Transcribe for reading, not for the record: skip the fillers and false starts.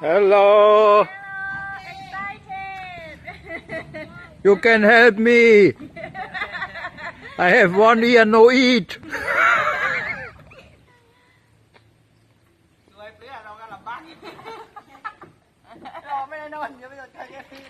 Hello. Excited. You can help me. I have 1 year no eat. สวยเปรี้ยเราก็ลำบากรอไม่ได้นอนเดี๋ยวไม่โดนใครแค่พี่